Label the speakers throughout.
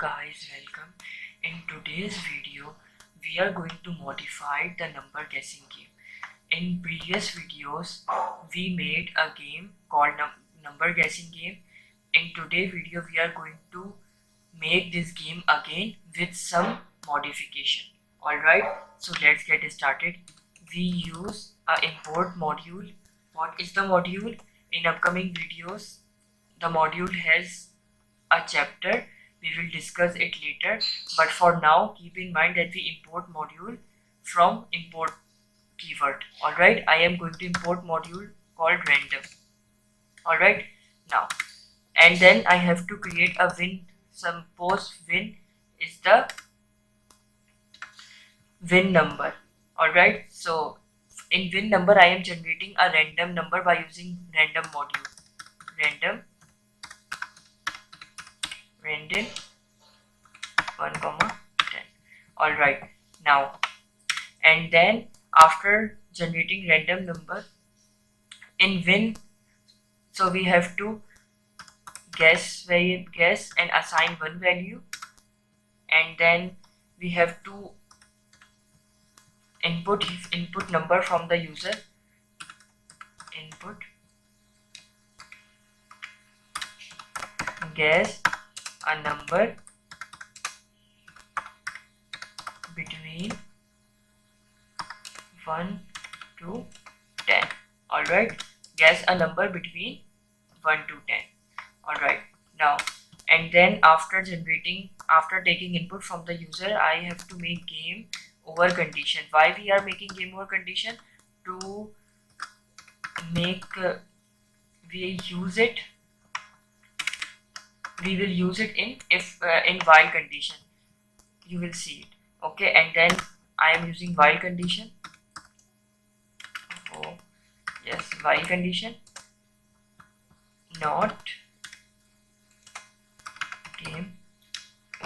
Speaker 1: guys, welcome. In today's video, we are going to modify the number guessing game. In previous videos, we made a game called number guessing game. In today's video, we are going to make this game again with some modification. Alright, so let's get started. We use a import module. What is the module? In upcoming videos, the module has a chapter. We will discuss it later, but for now keep in mind that we import module from import keyword. Alright, I am going to import module called random. Alright, now and then I have to create a win. Suppose win is the win number. Alright, so in win number I am generating a random number by using random module. Random 1, 10. Alright, now and then after generating random number in win, so we have to guess and assign one value, and then we have to input number from the user. Input guess a number between 1 to 10. Alright, guess a number between 1 to 10. Alright, now and then after taking input from the user, I have to make game over condition. Why we are making game over condition? To make we will use it in while condition. You will see it. Okay, and then I am using while condition. Oh yes, while condition, not game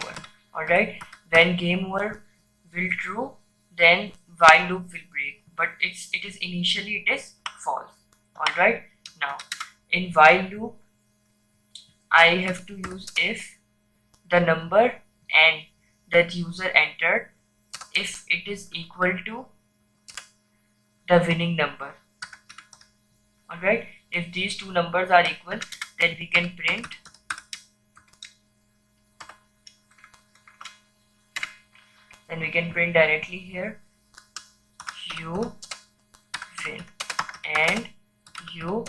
Speaker 1: over. Alright, when game over will true, then while loop will break, but it is initially it is false. Alright, now in while loop I have to use if the number and that user entered, if it is equal to the winning number. Alright, if these two numbers are equal, then we can print directly here you win and you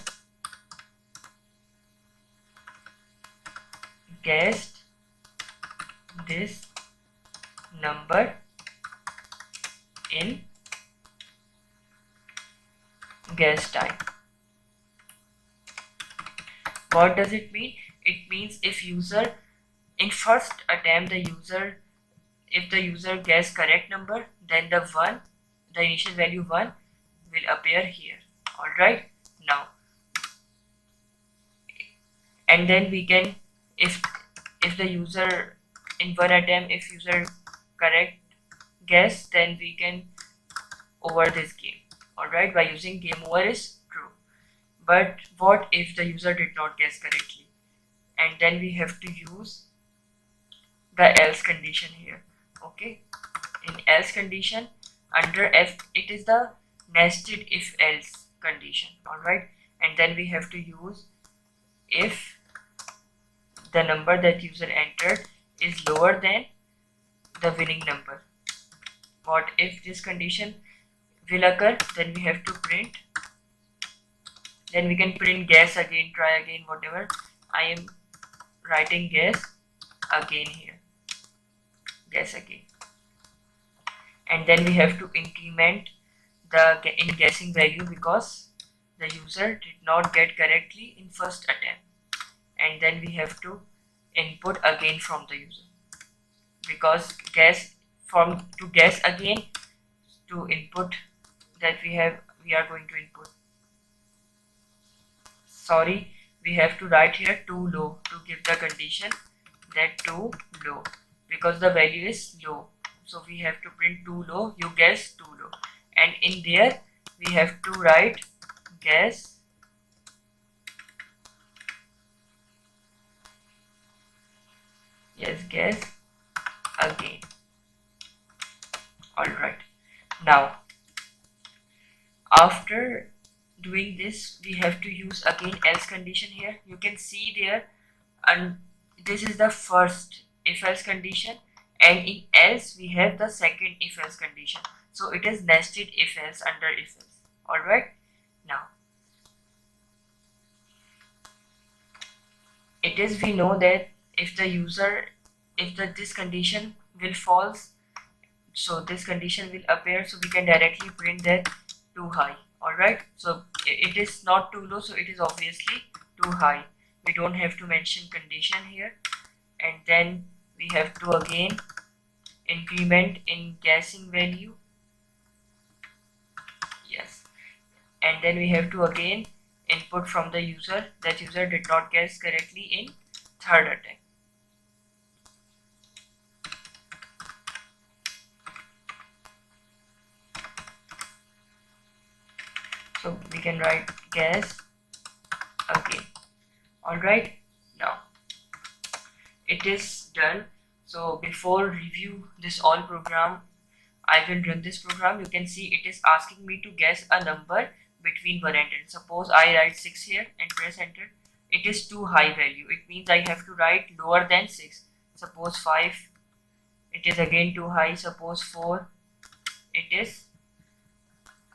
Speaker 1: guessed this number in guess time. What does it mean? It means if user in first attempt if the user guess correct number, then the initial value 1 will appear here. Alright, now and then we can if the user in one attempt, if user correct guess, then we can over this game. Alright, by using game over is true. But what if the user did not guess correctly? And then we have to use the else condition here. Okay, in else condition under F, it is the nested if else condition. Alright, and then we have to use if the number that user entered is lower than the winning number. What if this condition will occur? Then we have to print, then we can print guess again, try again, whatever. I am writing guess again here, guess again, and then we have to increment the in guessing value because the user did not get correctly in first attempt, and then we have to input again from the user because to guess again, to input that we are going to input, sorry, we have to write here too low to give the condition that too low because the value is low, so we have to print too low, you guess too low, and in there we have to write guess yes, guess again. Alright, now after doing this we have to use again else condition here. You can see there, and this is the first if else condition, and in else we have the second if else condition, so it is nested if else under if else. Alright, now it is, we know that if this condition will false, so this condition will appear, so we can directly print that too high. Alright, so it is not too low, so it is obviously too high. We don't have to mention condition here, and then we have to again increment in guessing value. Yes, and then we have to again input from the user that user did not guess correctly in third attempt. So we can write guess again. Alright, now it is done. So before review this all program, I will run this program. You can see it is asking me to guess a number between 1 and 10. Suppose I write 6 here and press enter. It is too high value. It means I have to write lower than 6. Suppose 5. It is again too high. Suppose 4. It is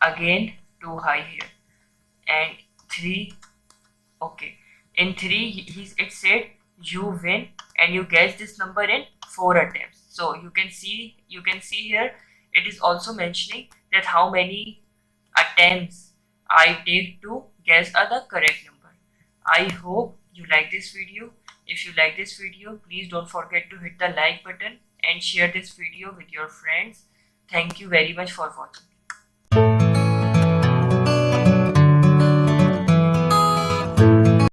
Speaker 1: again too high here. And 3. Okay. In 3, it said you win and you guess this number in 4 attempts. So you can see here it is also mentioning that how many attempts I take to guess the correct number. I hope you like this video. If you like this video, please don't forget to hit the like button and share this video with your friends. Thank you very much for watching.